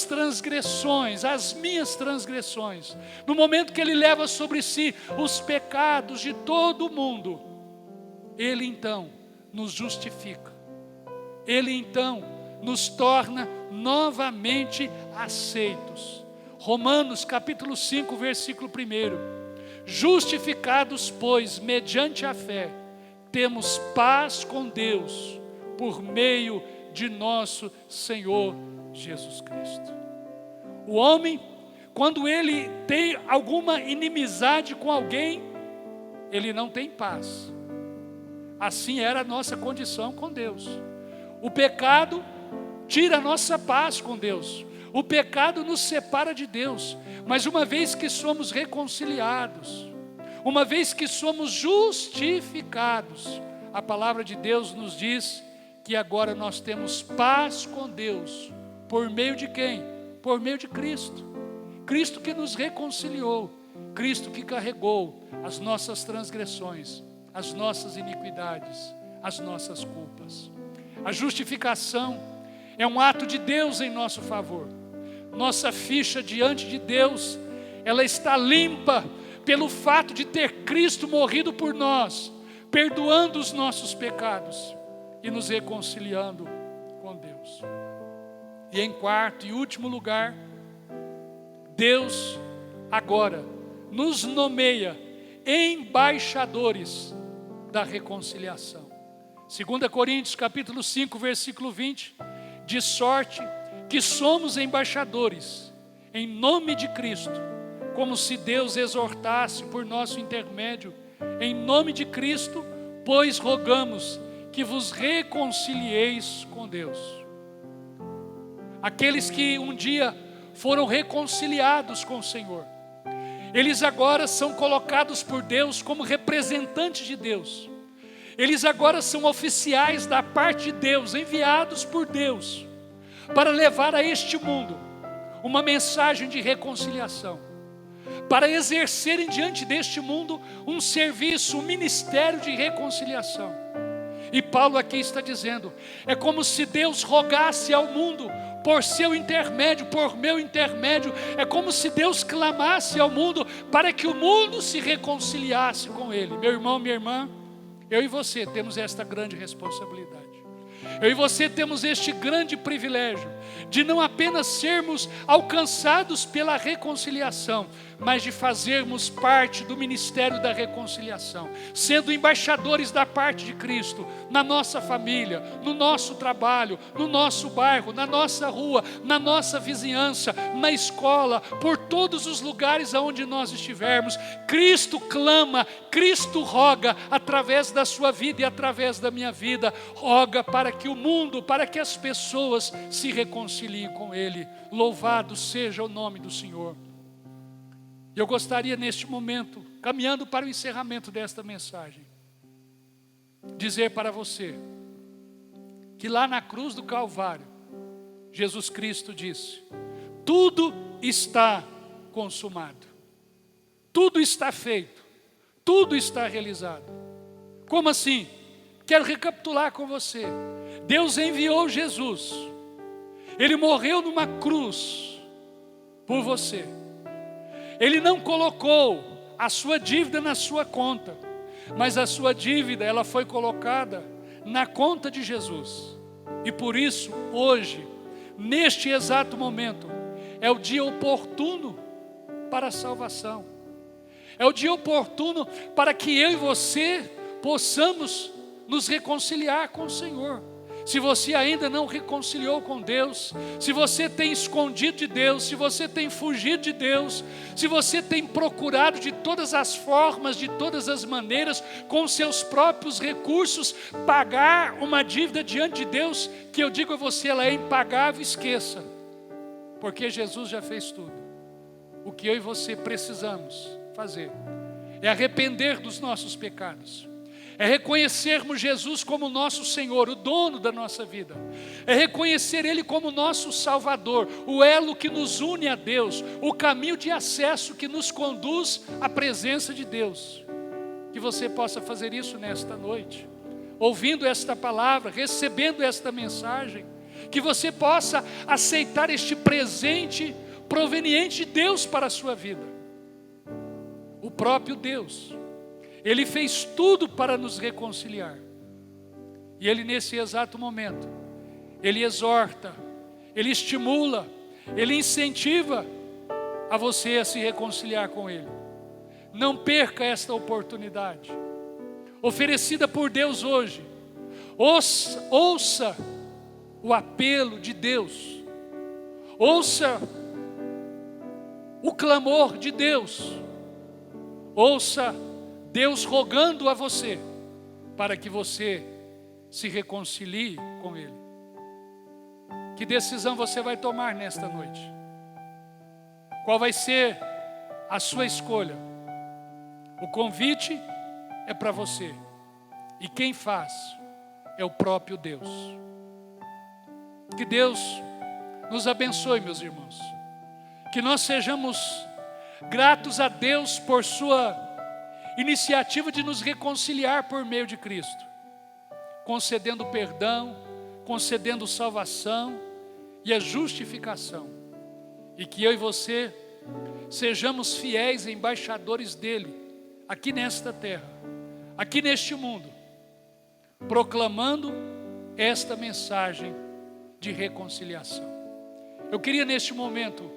transgressões, as minhas transgressões, no momento que ele leva sobre si os pecados de todo o mundo, ele então nos justifica, ele então nos torna novamente aceitos. Romanos capítulo 5, versículo 1: justificados, pois, mediante a fé, temos paz com Deus, por meio de nosso Senhor Jesus Cristo. O homem, quando ele tem alguma inimizade com alguém, ele não tem paz. Assim era a nossa condição com Deus. O pecado tira a nossa paz com Deus. O pecado nos separa de Deus. Mas uma vez que somos reconciliados, uma vez que somos justificados, a palavra de Deus nos diz que agora nós temos paz com Deus. Por meio de quem? Por meio de Cristo. Cristo que nos reconciliou. Cristo que carregou as nossas transgressões, as nossas iniquidades, as nossas culpas. A justificação é um ato de Deus em nosso favor. Nossa ficha diante de Deus, ela está limpa pelo fato de ter Cristo morrido por nós, perdoando os nossos pecados e nos reconciliando com Deus. E em quarto e último lugar, Deus agora nos nomeia embaixadores da reconciliação. 2 Coríntios capítulo 5, versículo 20, de sorte que somos embaixadores em nome de Cristo, como se Deus exortasse por nosso intermédio, em nome de Cristo, pois rogamos que vos reconcilieis com Deus. Aqueles que um dia foram reconciliados com o Senhor, eles agora são colocados por Deus como representantes de Deus. Eles agora são oficiais da parte de Deus, enviados por Deus, para levar a este mundo uma mensagem de reconciliação, para exercerem diante deste mundo um serviço, um ministério de reconciliação. E Paulo aqui está dizendo, é como se Deus rogasse ao mundo por seu intermédio, por meu intermédio. É como se Deus clamasse ao mundo para que o mundo se reconciliasse com Ele. Meu irmão, minha irmã, eu e você temos esta grande responsabilidade. Eu e você temos este grande privilégio de não apenas sermos alcançados pela reconciliação, mas de fazermos parte do ministério da reconciliação, sendo embaixadores da parte de Cristo, na nossa família, no nosso trabalho, no nosso bairro, na nossa rua, na nossa vizinhança, na escola, por todos os lugares aonde nós estivermos. Cristo clama, Cristo roga através da sua vida e através da minha vida, roga para que o mundo, para que as pessoas se reconciliem com Ele. Louvado seja o nome do Senhor. Eu gostaria neste momento, caminhando para o encerramento desta mensagem, dizer para você que lá na cruz do Calvário, Jesus Cristo disse, tudo está consumado, tudo está feito, tudo está realizado. Como assim? Quero recapitular com você. Deus enviou Jesus, Ele morreu numa cruz por você. Ele não colocou a sua dívida na sua conta, mas a sua dívida, ela foi colocada na conta de Jesus. E por isso, hoje, neste exato momento, é o dia oportuno para a salvação. É o dia oportuno para que eu e você possamos nos reconciliar com o Senhor. Se você ainda não reconciliou com Deus, se você tem escondido de Deus, se você tem fugido de Deus, se você tem procurado de todas as formas, de todas as maneiras, com seus próprios recursos, pagar uma dívida diante de Deus, que eu digo a você, ela é impagável, esqueça, porque Jesus já fez tudo. O que eu e você precisamos fazer é arrepender dos nossos pecados, é reconhecermos Jesus como nosso Senhor, o dono da nossa vida. É reconhecer Ele como nosso Salvador, o elo que nos une a Deus, o caminho de acesso que nos conduz à presença de Deus. Que você possa fazer isso nesta noite, ouvindo esta palavra, recebendo esta mensagem. Que você possa aceitar este presente proveniente de Deus para a sua vida. O próprio Deus. Ele fez tudo para nos reconciliar. E Ele nesse exato momento, Ele exorta, Ele estimula, Ele incentiva a você a se reconciliar com Ele. Não perca esta oportunidade, oferecida por Deus hoje. Ouça o apelo de Deus. Ouça o clamor de Deus. Ouça Deus rogando a você para que você se reconcilie com Ele. Que decisão você vai tomar nesta noite? Qual vai ser a sua escolha? O convite é para você, e quem faz é o próprio Deus. Que Deus nos abençoe, meus irmãos. Que nós sejamos gratos a Deus por sua iniciativa de nos reconciliar por meio de Cristo, concedendo perdão, concedendo salvação e a justificação. E que eu e você sejamos fiéis embaixadores dele, aqui nesta terra, aqui neste mundo, proclamando esta mensagem de reconciliação. Eu queria neste momento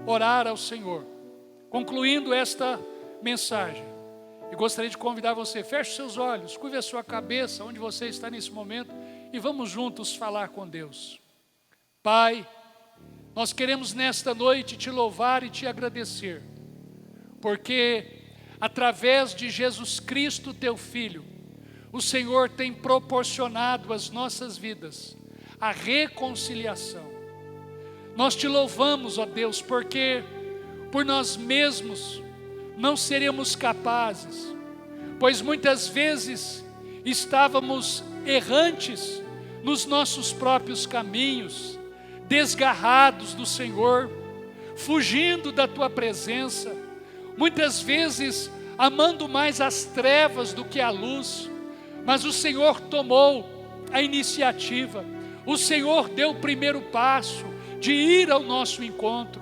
orar ao Senhor, concluindo esta mensagem. E gostaria de convidar você, feche seus olhos, curve a sua cabeça, onde você está nesse momento, e vamos juntos falar com Deus. Pai, nós queremos nesta noite te louvar e te agradecer, porque através de Jesus Cristo, teu Filho, o Senhor tem proporcionado às nossas vidas a reconciliação. Nós te louvamos, ó Deus, porque por nós mesmos não seremos capazes, pois muitas vezes estávamos errantes nos nossos próprios caminhos, desgarrados do Senhor, fugindo da tua presença, muitas vezes amando mais as trevas do que a luz, mas o Senhor tomou a iniciativa, o Senhor deu o primeiro passo de ir ao nosso encontro,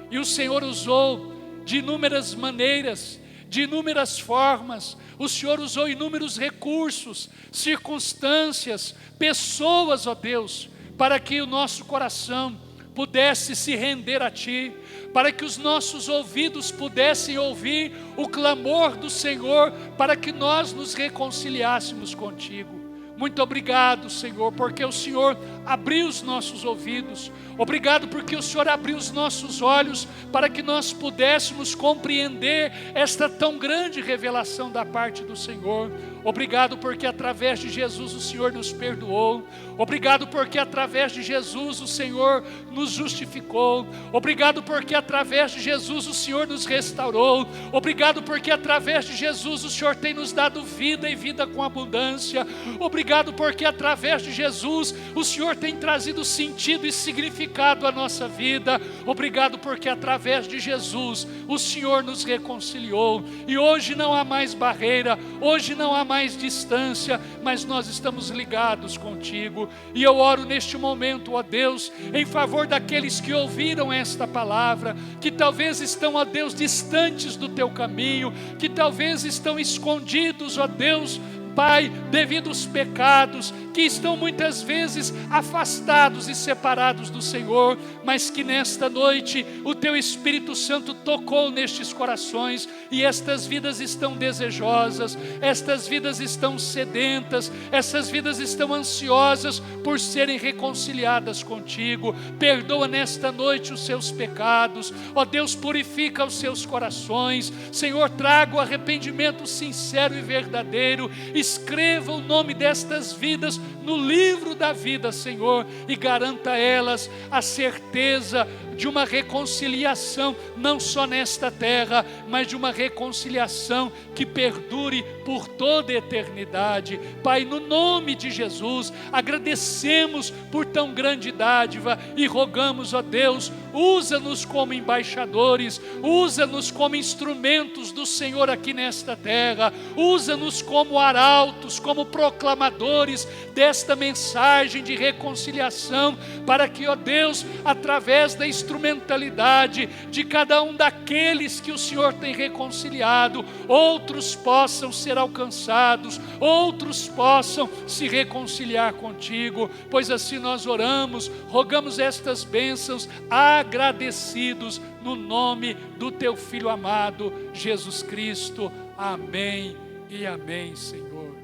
e o Senhor usou de inúmeras maneiras, de inúmeras formas, o Senhor usou inúmeros recursos, circunstâncias, pessoas, ó Deus, para que o nosso coração pudesse se render a Ti, para que os nossos ouvidos pudessem ouvir o clamor do Senhor, para que nós nos reconciliássemos contigo. Muito obrigado, Senhor, porque o Senhor abriu os nossos ouvidos. Obrigado porque o Senhor abriu os nossos olhos para que nós pudéssemos compreender esta tão grande revelação da parte do Senhor. Obrigado porque através de Jesus o Senhor nos perdoou. Obrigado porque através de Jesus o Senhor nos justificou. Obrigado porque através de Jesus o Senhor nos restaurou. Obrigado porque através de Jesus o Senhor tem nos dado vida e vida com abundância. Obrigado porque através de Jesus o Senhor tem trazido sentido e significado à nossa vida. Obrigado porque através de Jesus o Senhor nos reconciliou. E hoje não há mais barreira, hoje não há mais distância, mas nós estamos ligados contigo. E eu oro neste momento, ó Deus, em favor daqueles que ouviram esta palavra, que talvez estão, ó Deus, distantes do teu caminho, que talvez estão escondidos, ó Deus, Pai, devido aos pecados, que estão muitas vezes afastados e separados do Senhor, mas que nesta noite o Teu Espírito Santo tocou nestes corações, e estas vidas estão desejosas, estas vidas estão sedentas, essas vidas estão ansiosas por serem reconciliadas contigo. Perdoa nesta noite os seus pecados, ó Deus, purifica os seus corações, Senhor, traga o arrependimento sincero e verdadeiro. Escreva o nome destas vidas no livro da vida, Senhor, e garanta a elas a certeza de uma reconciliação, não só nesta terra, mas de uma reconciliação que perdure por toda a eternidade. Pai, no nome de Jesus, agradecemos por tão grande dádiva e rogamos, ó Deus, usa-nos como embaixadores, usa-nos como instrumentos do Senhor aqui nesta terra, usa-nos como arautos, como proclamadores desta mensagem de reconciliação, para que, ó Deus, através da instrumentalidade de cada um daqueles que o Senhor tem reconciliado, outros possam ser alcançados, outros possam se reconciliar contigo, pois assim nós oramos, rogamos estas bênçãos, agradecidos no nome do Teu Filho amado, Jesus Cristo. Amém e amém, Senhor.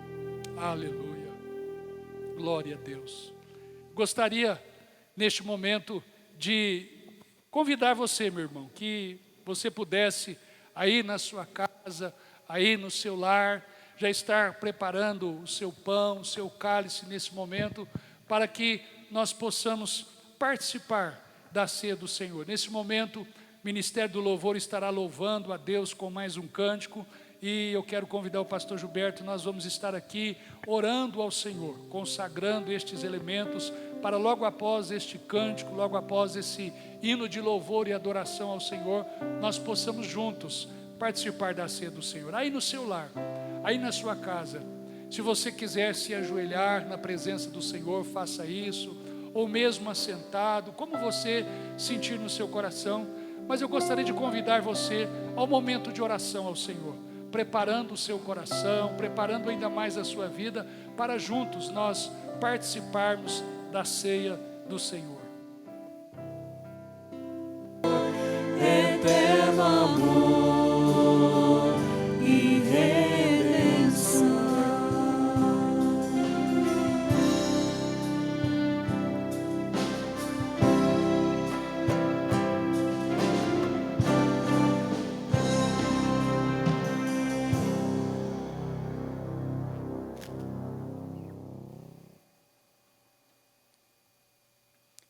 Aleluia. Glória a Deus. Gostaria, neste momento, de convidar você, meu irmão, que você pudesse, aí na sua casa, aí no seu lar, já estar preparando o seu pão, o seu cálice nesse momento, para que nós possamos participar da ceia do Senhor. Nesse momento, o Ministério do Louvor estará louvando a Deus com mais um cântico, e eu quero convidar o pastor Gilberto, nós vamos estar aqui orando ao Senhor, consagrando estes elementos, para logo após este cântico, logo após esse hino de louvor e adoração ao Senhor, nós possamos juntos participar da ceia do Senhor. Aí no seu lar, aí na sua casa, se você quiser se ajoelhar na presença do Senhor, faça isso, ou mesmo assentado, como você sentir no seu coração, mas eu gostaria de convidar você ao momento de oração ao Senhor, preparando o seu coração, preparando ainda mais a sua vida, para juntos nós participarmos da ceia do Senhor. Eterno amor e redenção,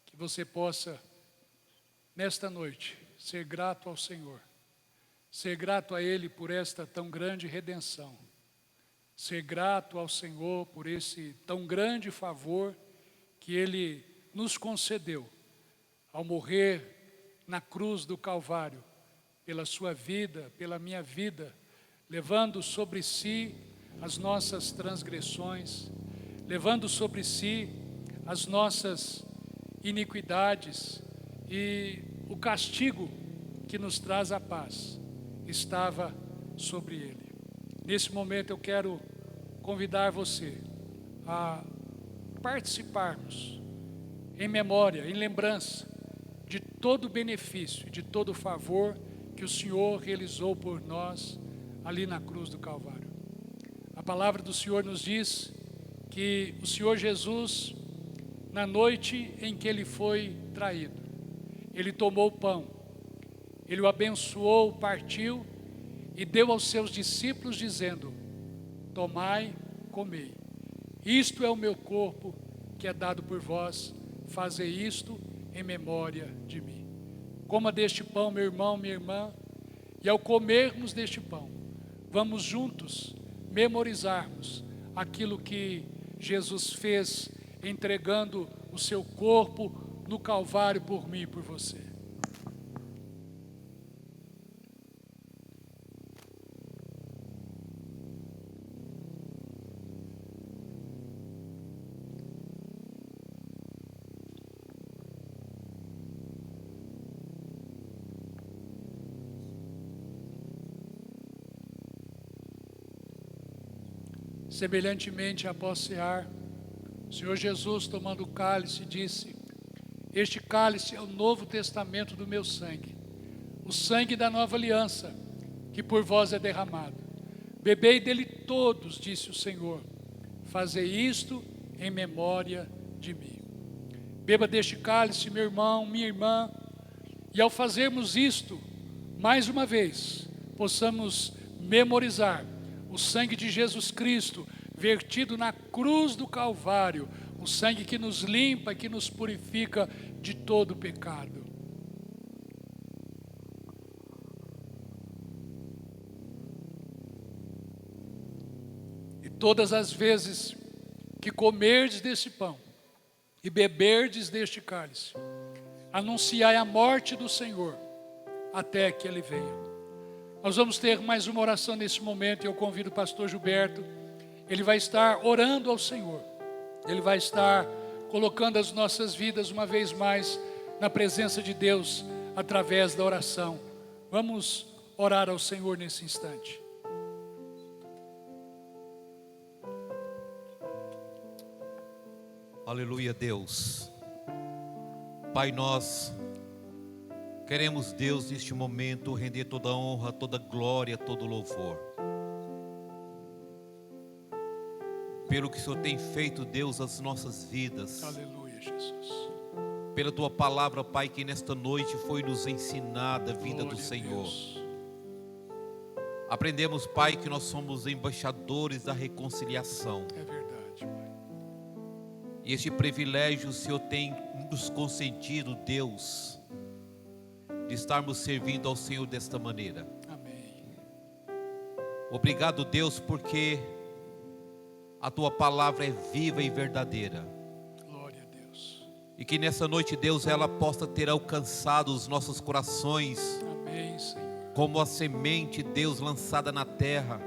que você possa, nesta noite, ser grato ao Senhor, ser grato a Ele por esta tão grande redenção, ser grato ao Senhor por esse tão grande favor que Ele nos concedeu, ao morrer na cruz do Calvário, pela sua vida, pela minha vida, levando sobre si as nossas transgressões, levando sobre si as nossas iniquidades, e o castigo que nos traz a paz estava sobre ele. Nesse momento eu quero convidar você a participarmos em memória, em lembrança de todo o benefício, de todo o favor que o Senhor realizou por nós ali na cruz do Calvário. A palavra do Senhor nos diz que o Senhor Jesus, na noite em que ele foi traído, ele tomou o pão, ele o abençoou, partiu e deu aos seus discípulos dizendo: tomai, comei, isto é o meu corpo que é dado por vós, fazei isto em memória de mim. Coma deste pão, meu irmão, minha irmã, e ao comermos deste pão, vamos juntos memorizarmos aquilo que Jesus fez, entregando o seu corpo no Calvário por mim e por você. Semelhantemente, após cear, o Senhor Jesus, tomando o cálice, disse: este cálice é o novo testamento do meu sangue, o sangue da nova aliança, que por vós é derramado. Bebei dele todos, disse o Senhor, fazei isto em memória de mim. Beba deste cálice, meu irmão, minha irmã, e ao fazermos isto, mais uma vez, possamos memorizar o sangue de Jesus Cristo, vertido na cruz do Calvário, o sangue que nos limpa, que nos purifica de todo o pecado. E todas as vezes que comerdes desse pão e beberdes deste cálice, anunciai a morte do Senhor até que Ele venha. Nós vamos ter mais uma oração nesse momento e eu convido o pastor Gilberto. Ele vai estar orando ao Senhor. Ele vai estar colocando as nossas vidas uma vez mais na presença de Deus através da oração. Vamos orar ao Senhor nesse instante. Aleluia, Deus. Pai, nós queremos, Deus, neste momento, render toda a honra, toda a glória, todo o louvor. Pelo que o Senhor tem feito, Deus, as nossas vidas. Aleluia, Jesus. Pela Tua palavra, Pai, que nesta noite foi nos ensinada a vinda do Senhor. Aprendemos, Pai, que nós somos embaixadores da reconciliação. É verdade, Pai. E este privilégio o Senhor tem nos concedido, Deus, de estarmos servindo ao Senhor desta maneira. Amém. Obrigado, Deus, porque a Tua palavra é viva e verdadeira. Glória a Deus. E que nessa noite, Deus, ela possa ter alcançado os nossos corações. Amém, Senhor. Como a semente, Deus, lançada na terra.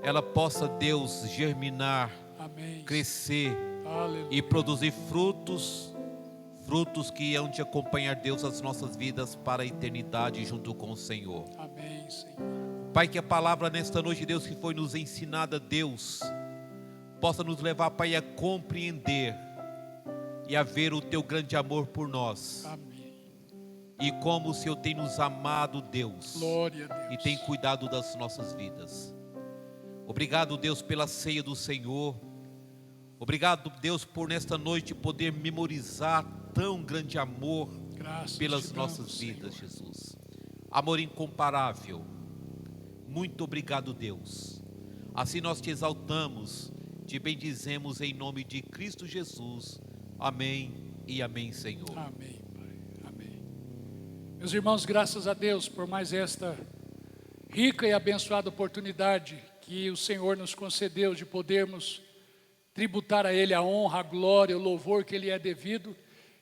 Ela possa, Deus, germinar, Amém. crescer Aleluia. e produzir frutos que hão de acompanhar, Deus, as nossas vidas para a eternidade junto com o Senhor. Amém, Senhor. Pai, que a palavra nesta noite, Deus, que foi nos ensinada, Deus, possa nos levar, Pai, a compreender e a ver o Teu grande amor por nós. Amém. E como o Senhor tem nos amado, Deus, Glória a Deus. e tem cuidado das nossas vidas. Obrigado, Deus, pela ceia do Senhor. Obrigado, Deus, por nesta noite poder memorizar tão grande amor Graças pelas te nossas damos, vidas, Senhor. Jesus. Amor incomparável. Muito obrigado, Deus. Assim nós te exaltamos, te bendizemos em nome de Cristo Jesus. Amém e amém, Senhor. Amém, Pai. Amém. Meus irmãos, graças a Deus por mais esta rica e abençoada oportunidade que o Senhor nos concedeu de podermos tributar a Ele a honra, a glória, o louvor que Ele é devido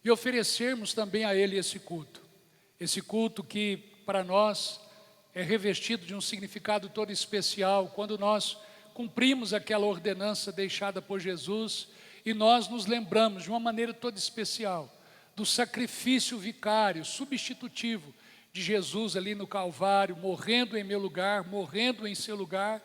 e oferecermos também a Ele esse culto. Esse culto que para nós é revestido de um significado todo especial quando nós cumprimos aquela ordenança deixada por Jesus e nós nos lembramos de uma maneira toda especial do sacrifício vicário, substitutivo de Jesus ali no Calvário, morrendo em meu lugar, morrendo em seu lugar.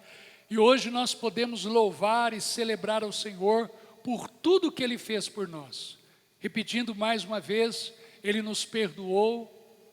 E hoje nós podemos louvar e celebrar ao Senhor por tudo que Ele fez por nós. Repetindo mais uma vez, Ele nos perdoou,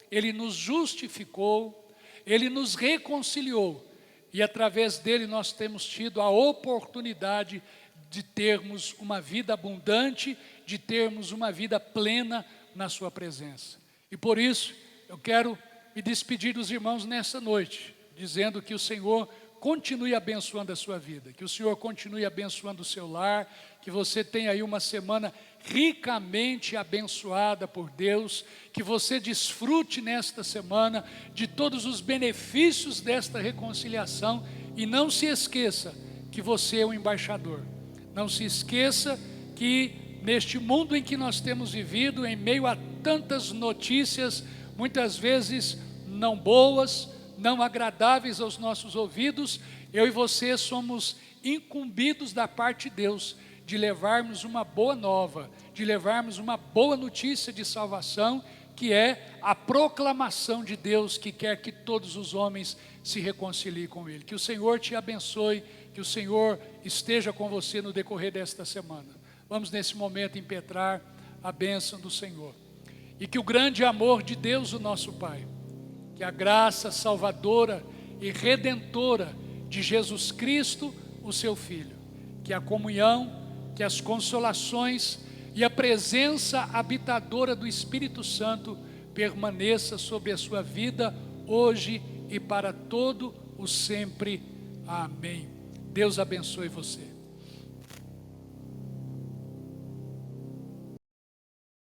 Ele nos justificou, Ele nos reconciliou. E através dele nós temos tido a oportunidade de termos uma vida abundante, de termos uma vida plena na sua presença. E por isso eu quero me despedir dos irmãos nessa noite, dizendo que o Senhor continue abençoando a sua vida, que o Senhor continue abençoando o seu lar, que você tenha aí uma semana ricamente abençoada por Deus, que você desfrute nesta semana de todos os benefícios desta reconciliação e não se esqueça que você é um embaixador. Não se esqueça que neste mundo em que nós temos vivido, em meio a tantas notícias, muitas vezes não boas, não agradáveis aos nossos ouvidos, eu e você somos incumbidos da parte de Deus de levarmos uma boa nova, de levarmos uma boa notícia de salvação, que é a proclamação de Deus que quer que todos os homens se reconciliem com Ele. Que o Senhor te abençoe, que o Senhor esteja com você no decorrer desta semana. Vamos nesse momento impetrar a bênção do Senhor. E que o grande amor de Deus, o nosso Pai, que a graça salvadora e redentora de Jesus Cristo, o seu Filho, que a comunhão, que as consolações e a presença habitadora do Espírito Santo permaneça sobre a sua vida, hoje e para todo o sempre. Amém. Deus abençoe você.